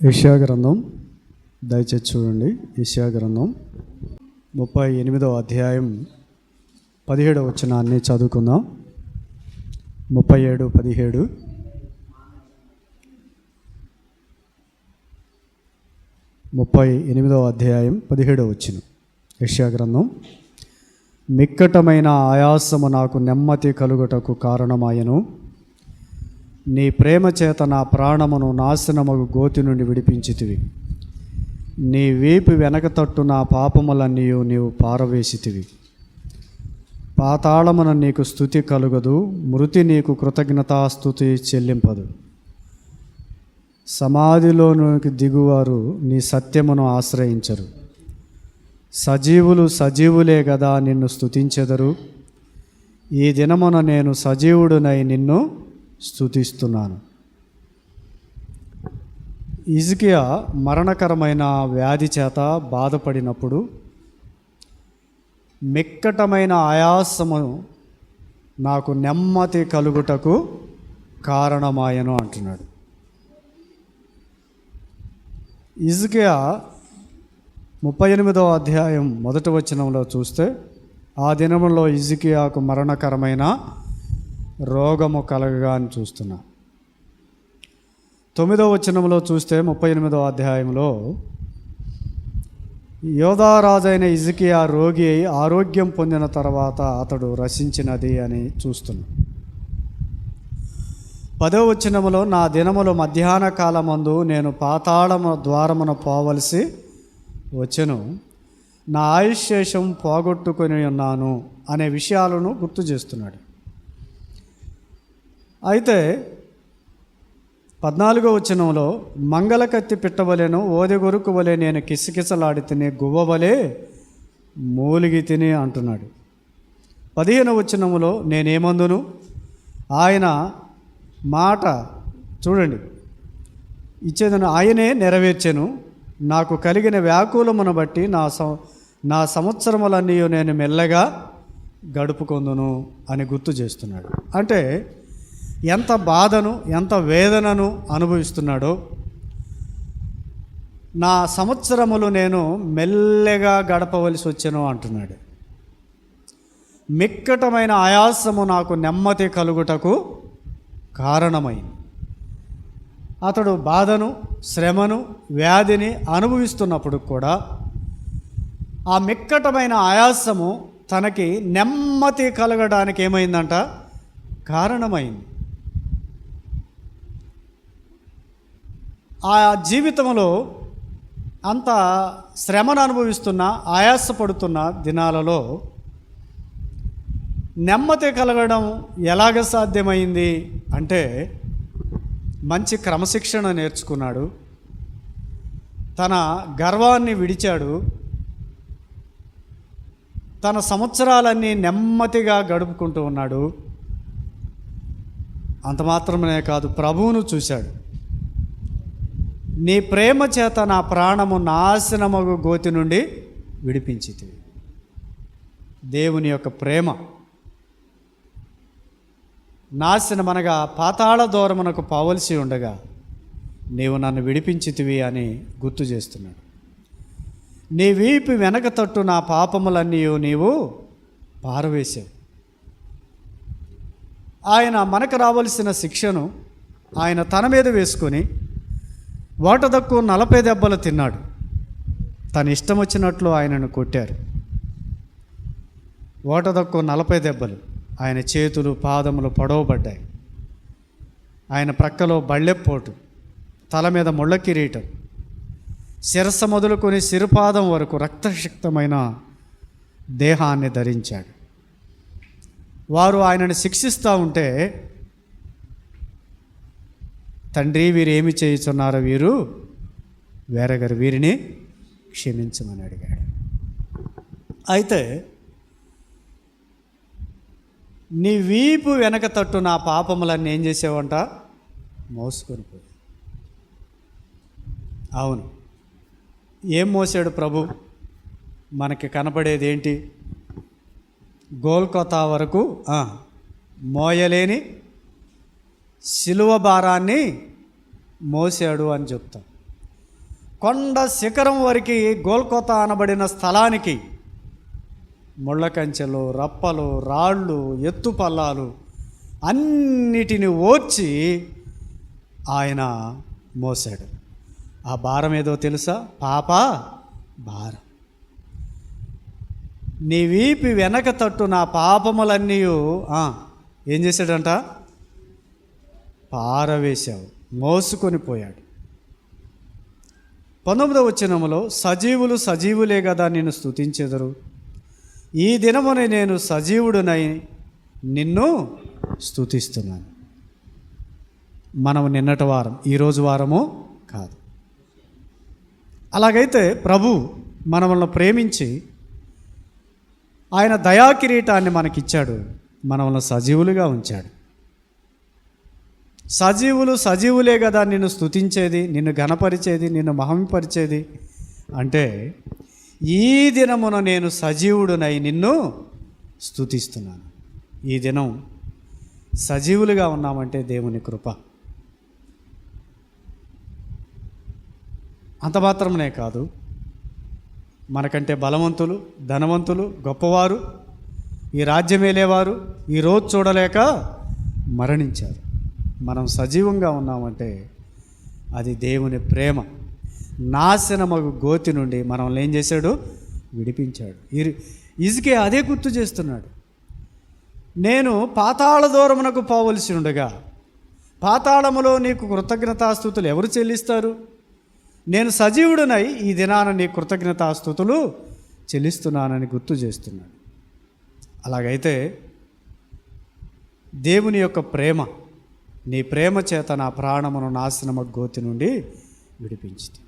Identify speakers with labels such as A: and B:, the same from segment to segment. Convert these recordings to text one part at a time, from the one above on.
A: యెషయా గ్రంథం దయచేసి చూడండి. యెషయా గ్రంథం 38వ అధ్యాయం 17వ వచనాన్ని చదువుకుందాం. 37:17. అధ్యాయం 17వ వచనం. యెషయా గ్రంథం. మిక్కటమైన ఆయాసము నాకు నెమ్మది కలుగుటకు కారణమాయను. నీ ప్రేమ చేత నా ప్రాణమును నాశనమగు గోతి నుండి విడిపించితివి. నీ వీపు వెనక తట్టు నా పాపములన్నీ నీవు పారవేసితివి. పాతాళమున నీకు స్తుతి కలుగదు, మృతి నీకు కృతజ్ఞతాస్తుతి చెల్లింపదు. సమాధిలోనికి దిగువారు నీ సత్యమును ఆశ్రయించరు. సజీవులు సజీవులే గదా నిన్ను స్తుతించెదరు. ఈ దినమున నేను సజీవుడునై నిన్ను స్తుతిస్తున్నాను. హిజ్కియా మరణకరమైన వ్యాధి చేత బాధపడినప్పుడు మిక్కటమైన ఆయాసము నాకు నెమ్మది కలుగుటకు కారణమాయను అంటున్నాడు. హిజ్కియా 38వ అధ్యాయం 1వ వచనంలో చూస్తే, ఆ దినములో హిజ్కియాకు మరణకరమైన రోగము కలగగా అని చూస్తున్నా. 9వ వచనంలో చూస్తే 38వ అధ్యాయంలో యోధారాజైన హిజ్కియా రోగి అయి ఆరోగ్యం పొందిన తర్వాత అతడు రచించినది అని చూస్తున్నాం. 10వ వచనంలో నా దినములు మధ్యాహ్న కాలమందు నేను పాతాళము ద్వారమున పోవలసి వచ్చెను, నా ఆయుష్శేషం పోగొట్టుకొని ఉన్నాను అనే విషయాలను గుర్తు చేస్తున్నాడు. అయితే 14వ వచనంలో మంగళకత్తి పిట్టవలెను ఓదెగొరుకు వలె నేను కిసకిసలాడి తిని గువ్వవలే మూలిగి తిని అంటున్నాడు. 15వ వచనంలో నేనేమందును, ఆయన మాట చూడండి ఇచ్చేదను ఆయనే నెరవేర్చెను, నాకు కలిగిన వ్యాకులమును బట్టి నా సంవత్సరములన్నీ నేను మెల్లగా గడుపుకొందును అని గుర్తు చేస్తున్నాడు. అంటే ఎంత బాధను ఎంత వేదనను అనుభవిస్తున్నాడో, నా సంవత్సరములు నేను మెల్లగా గడపవలసి వచ్చాను అంటున్నాడు. మిక్కటమైన ఆయాసము నాకు నెమ్మది కలుగుటకు కారణమైంది. అతడు బాధను శ్రమను వ్యాధిని అనుభవిస్తున్నప్పుడు కూడా ఆ మిక్కటమైన ఆయాసము తనకి నెమ్మది కలగడానికి ఏమైందంట? కారణమైంది. ఆ జీవితంలో అంత శ్రమను అనుభవిస్తున్న ఆయాసపడుతున్న దినాలలో నెమ్మది కలగడం ఎలాగ సాధ్యమైంది అంటే, మంచి క్రమశిక్షణ నేర్చుకున్నాడు, తన గర్వాన్ని విడిచాడు, తన సంవత్సరాలన్నీ నెమ్మదిగా గడుపుకుంటూ ఉన్నాడు. అంత మాత్రమే కాదు, ప్రభువును చూశాడు. నీ ప్రేమ చేత నా ప్రాణము నాశనమగు గోతి నుండి విడిపించితివి. దేవుని యొక్క ప్రేమ నాశనమనగా పాతాళ దూరమునకు పోవలసి ఉండగా నీవు నన్ను విడిపించితివి అని గుర్తు చేస్తున్నాడు. నీ వీపు వెనక తట్టు నా పాపములన్నీ నీవు పారవేశావు. ఆయన మనకు రావలసిన శిక్షను ఆయన తన మీద వేసుకొని ఓటదక్కు 40 దెబ్బలు తిన్నాడు. తన ఇష్టం వచ్చినట్లు ఆయనను కొట్టారు. ఓటదక్కు 40 దెబ్బలు. ఆయన చేతులు పాదములు పొడవబడ్డాయి. ఆయన ప్రక్కలో బళ్ళెపోటు, తల మీద ముళ్ళ కిరీటం, శిరస్సు మొదలుకొని సిరుపాదం వరకు రక్తశక్తమైన దేహాన్ని ధరించాడు. వారు ఆయనను శిక్షిస్తూ ఉంటే, తండ్రి వీరు ఏమి చేయుచున్నారో వీరు వేరగారు, వీరిని క్షమించమని అడిగాడు. అయితే నీ వీపు వెనక తట్టు నా పాపములన్నీ ఏం చేసేవంట? మోసుకొని పోయి. అవును, ఏం మోసాడు ప్రభు? మనకి కనపడేది ఏంటి? గోల్కొతా వరకు మోయలేని సిలువ భారాన్ని మోసాడు అని చెప్తాం. కొండ శిఖరం వరకు గోల్కొతా అనబడిన స్థలానికి ముళ్ళ కంచెలు, రప్పలు, రాళ్ళు, ఎత్తుపల్లాలు అన్నిటిని ఓర్చి ఆయన మోసాడు. ఆ భారం ఏదో తెలుసా? పాప భారం. నీ వీపి వెనక తట్టు నా పాపములన్నీ ఏం చేశాడంట? పారవేశావు, మోసుకొని పోయాడు. 19వ వచనములో సజీవులు సజీవులే కదా నిన్ను స్తుతించెదరు, ఈ దినమున నేను సజీవుడునై నిన్ను స్తుతిస్తున్నాను. మనము నిన్నటి వారం, ఈరోజు వారము కాదు. అలాగైతే ప్రభు మనల్ని ప్రేమించి ఆయన దయాకిరీటాన్ని మనకిచ్చాడు, మనల్ని సజీవులుగా ఉంచాడు. సజీవులు సజీవులే కదా నిన్ను స్తుతించేది, నిన్ను ఘనపరిచేది, నిన్ను మహిమపరిచేది. అంటే ఈ దినమున నేను సజీవుడునై నిన్ను స్తుతిస్తున్నాను. ఈ దినం సజీవులుగా ఉన్నామంటే దేవుని కృప. అంత మాత్రమే కాదు, మనకంటే బలవంతులు, ధనవంతులు, గొప్పవారు, ఈ రాజ్యమేలేవారు ఈరోజు చూడలేక మరణించారు. మనం సజీవంగా ఉన్నామంటే అది దేవుని ప్రేమ. నాశనమగు గోతి నుండి మనల్ని ఏం చేశాడు? విడిపించాడు. ఇజకే అదే గుర్తు చేస్తున్నాడు. నేను పాతాళ దూరమునకు పోవలసి ఉండగా పాతాళములో నీకు కృతజ్ఞతాస్తుతులు ఎవరు చెల్లిస్తారు? నేను సజీవుడునై ఈ దినాన నీ కృతజ్ఞతాస్తుతులు చెల్లిస్తున్నానని గుర్తు చేస్తున్నాడు. అలాగైతే దేవుని యొక్క ప్రేమ, నీ ప్రేమ చేత నా ప్రాణమును నాశనమగు గోతి నుండి విడిపించింది.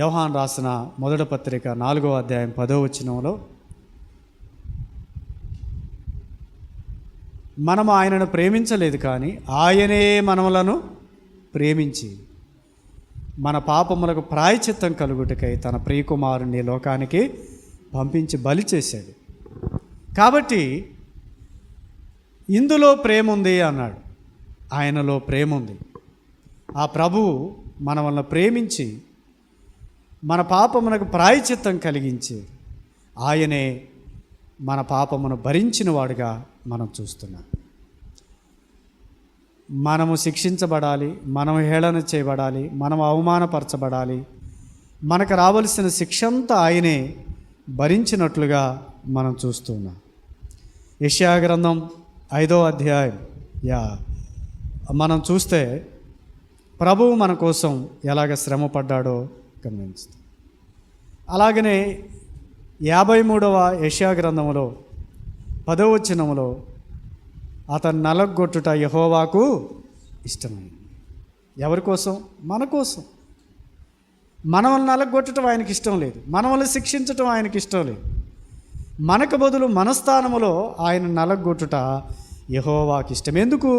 A: యోహాను రాసిన మొదటి పత్రిక 4వ అధ్యాయం 10వ వచనంలో మనం ఆయనను ప్రేమించలేదు, కానీ ఆయనే మనములను ప్రేమించి మన పాపములకు ప్రాయశ్చిత్తం కలుగుటకై తన ప్రియకుమారుని లోకానికి పంపించి బలి చేశాడు. కాబట్టి ఇందులో ప్రేమ ఉంది అన్నాడు. ఆయనలో ప్రేమ ఉంది. ఆ ప్రభువు మన వల్ల ప్రేమించి మన పాపమునకు ప్రాయశ్చిత్తం కలిగించి ఆయనే మన పాపమును భరించిన వాడుగా మనం చూస్తున్నాం. మనము శిక్షించబడాలి, మనం హేళన చేయబడాలి, మనం అవమానపరచబడాలి. మనకు రావలసిన శిక్ష అంతా ఆయనే భరించినట్లుగా మనం చూస్తున్నాం. యెషయా గ్రంథం 5వ అధ్యాయం మనం చూస్తే ప్రభువు మన కోసం ఎలాగ శ్రమ పడ్డాడో గమనిస్తాం. అలాగనే 53వ యెషయా గ్రంథంలో 10వ వచనంలో అతను నలగొట్టుట యెహోవాకు ఇష్టమైంది. ఎవరి కోసం? మన కోసం. మనల్ని నలగొట్టడం ఆయనకి ఇష్టం లేదు, మనల్ని శిక్షించటం ఆయనకి ఇష్టం లేదు. మనకు బదులు మన స్థానములో ఆయన నలగొట్టుట యెహోవాకి ఇష్టం. ఎందుకు?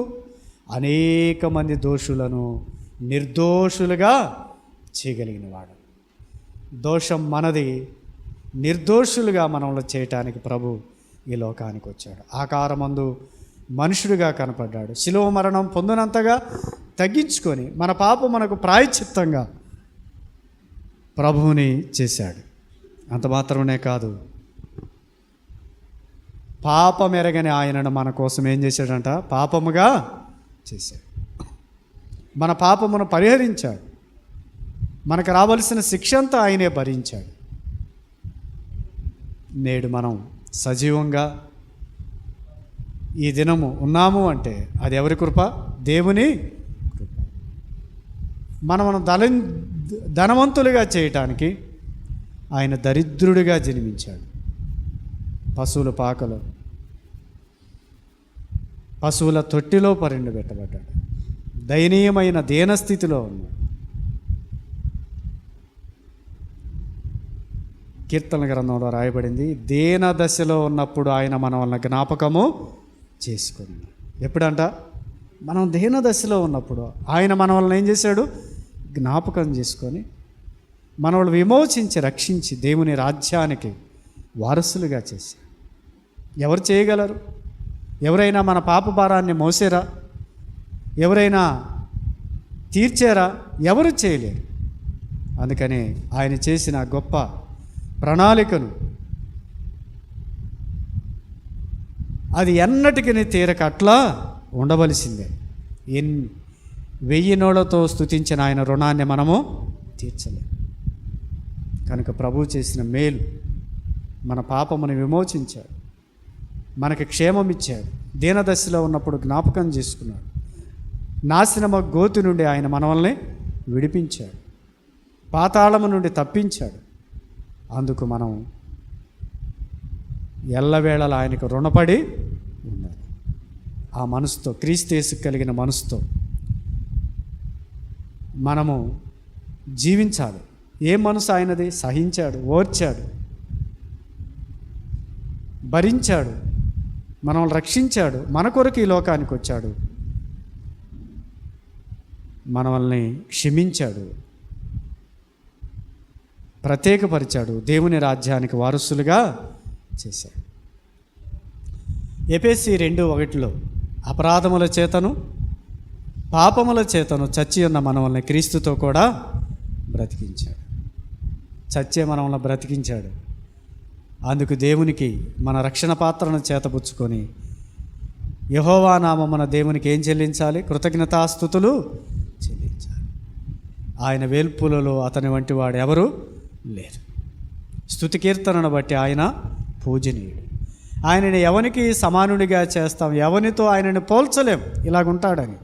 A: అనేక మంది దోషులను నిర్దోషులుగా చేయగలిగిన వాడు. దోషం మనది, నిర్దోషులుగా మనల్ని చేయటానికి ప్రభు ఈ లోకానికి వచ్చాడు. ఆకారమందు మనుషుడిగా కనపడ్డాడు. శిలువ మరణం పొందినంతగా తగ్గించుకొని మన పాపం మనకు ప్రాయశ్చిత్తంగా ప్రభువుని చేశాడు. అంత మాత్రమే కాదు, పాపం ఎరగని ఆయనను మన కోసం ఏం చేశాడంట? పాపముగా చేశాడు. మన పాపమును పరిహరించాడు. మనకు రావలసిన శిక్ష అంతా ఆయనే భరించాడు. నేడు మనం సజీవంగా ఈ దినము ఉన్నాము అంటే అది ఎవరి కృప? దేవుని కృప. మనం ధనవంతులుగా చేయటానికి ఆయన దరిద్రుడిగా జన్మించాడు. పశువుల పాకలో, పశువుల తొట్టిలో పెట్టబడ్డాడు. దయనీయమైన దీనస్థితిలో ఉన్నాడు. కీర్తన గ్రంథంలో రాయబడింది, దీన దశలో ఉన్నప్పుడు ఆయన మన వలన జ్ఞాపకము చేసుకుంది. ఎప్పుడంట? మనం దీన దశలో ఉన్నప్పుడు ఆయన మన వలన ఏం చేశాడు? జ్ఞాపకం చేసుకొని మనల్ని విమోచించి రక్షించి దేవుని రాజ్యానికి వారసులుగా చేశాడు. ఎవరు చేయగలరు? ఎవరైనా మన పాప భారాన్ని మోసేరా? ఎవరైనా తీర్చారా? ఎవరు చేయలేరు. అందుకని ఆయన చేసిన గొప్ప ప్రణాళికను అది ఎన్నటికీ తీరక అట్లా ఉండవలసిందే. 1000 నోళ్లతో స్తుతించిన ఆయన రుణాన్ని మనము తీర్చలేము. కనుక ప్రభువు చేసిన మేలు, మన పాపమును విమోచించాడు, మనకి క్షేమం ఇచ్చాడు, దీనదశలో ఉన్నప్పుడు జ్ఞాపకం చేసుకున్నాడు, నాశనమ గోతి నుండి ఆయన మనల్ని విడిపించాడు, పాతాళము నుండి తప్పించాడు. అందుకు మనం ఎల్లవేళలా ఆయనకు రుణపడి ఉండాలి. ఆ మనసుతో, క్రీస్తు యేసుకు కలిగిన మనసుతో మనము జీవించాలి. ఏ మనసు ఆయనది? సహించాడు, ఓర్చాడు, భరించాడు, మనల్ని రక్షించాడు, మన కొరకు ఈ లోకానికి వచ్చాడు, మనల్ని క్షమించాడు, ప్రత్యేకపరిచాడు, దేవుని రాజ్యానికి వారసులుగా చేశాడు. ఎఫెసీ 2:1 అపరాధముల చేతను పాపముల చేతను చచ్చి ఉన్న మనల్ని క్రీస్తుతో కూడా బ్రతికించాడు. చచ్చే మనల్ని బ్రతికించాడు. అందుకు దేవునికి మన రక్షణ పాత్రను చేతపుచ్చుకొని యెహోవా నామమున దేవునికి ఏం చెల్లించాలి? కృతజ్ఞతాస్తుతులు చెల్లించాలి. ఆయన వేల్పులలో అతని వంటి వాడు ఎవరు లేరు. స్తుతి కీర్తనను బట్టి ఆయన పూజనీయుడు. ఆయనని ఎవనికి సమానుడిగా చేస్తాం? ఎవనితో ఆయనని పోల్చలేం. ఇలాగుంటాడని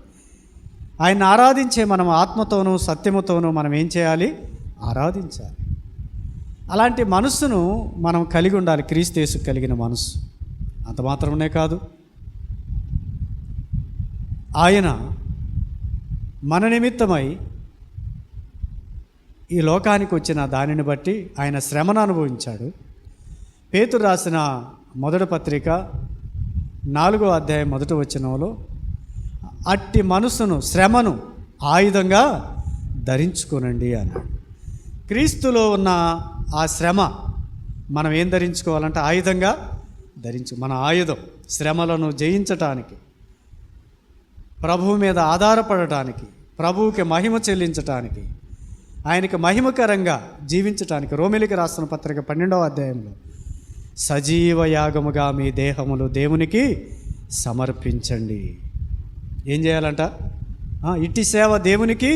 A: ఆయన ఆరాధించే మనం ఆత్మతోనూ సత్యముతోనూ మనం ఏం చేయాలి? ఆరాధించాలి. అలాంటి మనస్సును మనం కలిగి ఉండాలి. క్రీస్తు యేసుకు కలిగిన మనస్సు. అంత మాత్రమే కాదు, ఆయన మన నిమిత్తమై ఈ లోకానికి వచ్చిన దానిని బట్టి ఆయన శ్రమను అనుభవించాడు. పేతురు రాసిన మొదటి పత్రిక 4వ అధ్యాయం 1వ వచనంలో అట్టి మనసును, శ్రమను ఆయుధంగా ధరించుకోనండి అన్నాడు. క్రీస్తులో ఉన్న ఆ శ్రమ మనం ఏం ధరించుకోవాలంటే ఆయుధంగా మన ఆయుధం శ్రమలను జయించటానికి, ప్రభువు మీద ఆధారపడటానికి, ప్రభువుకి మహిమ చెల్లించటానికి, ఆయనకి మహిమకరంగా జీవించటానికి. రోమిలికి రాసిన పత్రిక 12వ అధ్యాయంలో సజీవ యాగముగా మీ దేహములు దేవునికి సమర్పించండి. ఏం చేయాలంట? ఇట్టి సేవ దేవునికి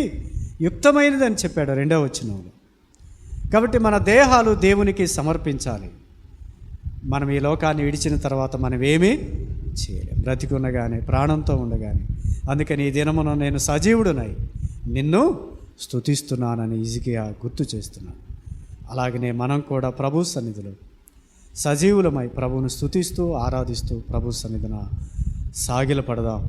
A: యుక్తమైనదని చెప్పాడు 2వ వచనంలో. కాబట్టి మన దేహాలు దేవునికి సమర్పించాలి. మనం ఈ లోకాన్ని విడిచిన తర్వాత మనం ఏమీ చేయలేం, బ్రతికి ఉండగానే, ప్రాణంతో ఉండగానే. అందుకని ఈ దినమున నేను సజీవుడునై నిన్ను స్తుతిస్తున్నానని హిజ్కియా గుర్తు చేస్తున్నాను. అలాగనే మనం కూడా ప్రభు సన్నిధిలో సజీవులమై ప్రభువును స్తుతిస్తూ ఆరాధిస్తూ ప్రభు సన్నిధిన సాగిలపడదాం.